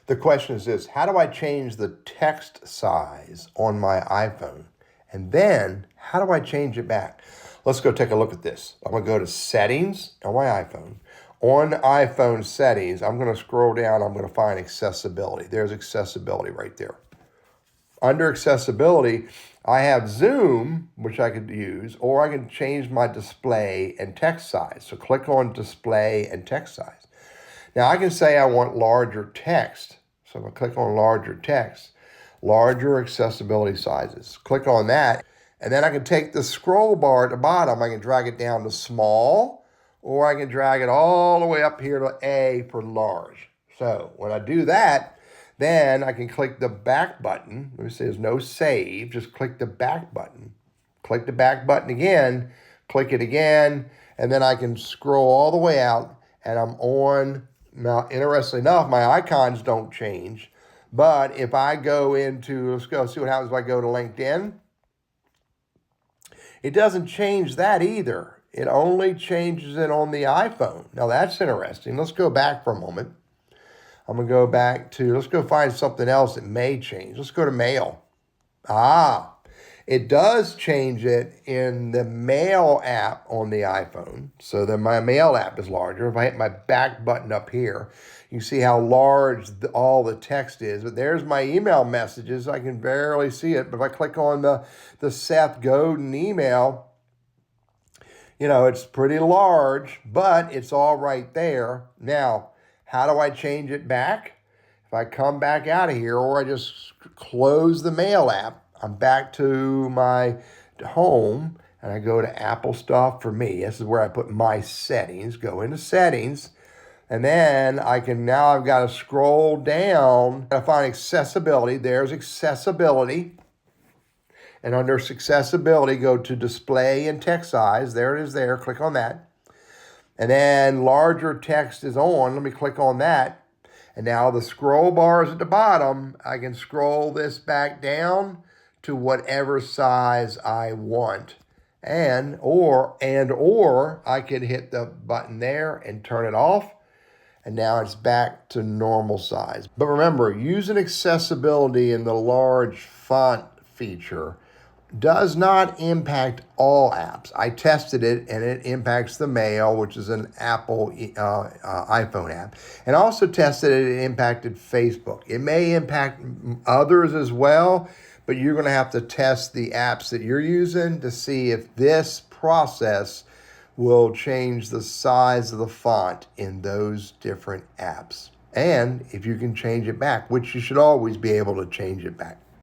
The question is this: how do I change the text size on my iPhone? And then how do I change it back? Let's go take a look at this. I'm going to go to settings on my iPhone. On iPhone settings, I'm going to scroll down. I'm going to find accessibility. There's accessibility right there. Under accessibility, I have Zoom, which I could use, or I can change my display and text size. So click on display and text size. Now I can say I want larger text. So I'm going to click on larger text, larger accessibility sizes. Click on that. And then I can take the scroll bar at the bottom. I can drag it down to small, or I can drag it all the way up here to A for large. So when I do that, then I can click the back button. Let me say there's no save. Just click the back button. Click the back button again. Click it again. And then I can scroll all the way out and I'm on. Now, interestingly enough, my icons don't change. But if I go into, let's go see what happens if I go to LinkedIn. It doesn't change that either. It only changes it on the iPhone. Now, that's interesting. Let's go back for a moment. I'm going to go back to, let's go find something else that may change. Let's go to Mail. It does change it in the Mail app on the iPhone. So then my Mail app is larger. If I hit my back button up here, you can see how large all the text is. But there's my email messages. I can barely see it. But if I click on the Seth Godin email, it's pretty large, but it's all right there. Now, how do I change it back? If I come back out of here or I just close the Mail app, I'm back to my home and I go to Apple stuff for me. This is where I put my settings. Go into settings. And then I've got to scroll down. I find accessibility. There's accessibility. And under accessibility, go to display and text size. There it is there. Click on that. And then larger text is on. Let me click on that. And now the scroll bar is at the bottom. I can scroll this back down to whatever size I want. Or I could hit the button there and turn it off. And now it's back to normal size. But remember, using accessibility in the large font feature does not impact all apps. I tested it and it impacts the Mail, which is an Apple iPhone app. And also tested it, it impacted Facebook. It may impact others as well, but you're going to have to test the apps that you're using to see if this process will change the size of the font in those different apps. And if you can change it back, which you should always be able to change it back.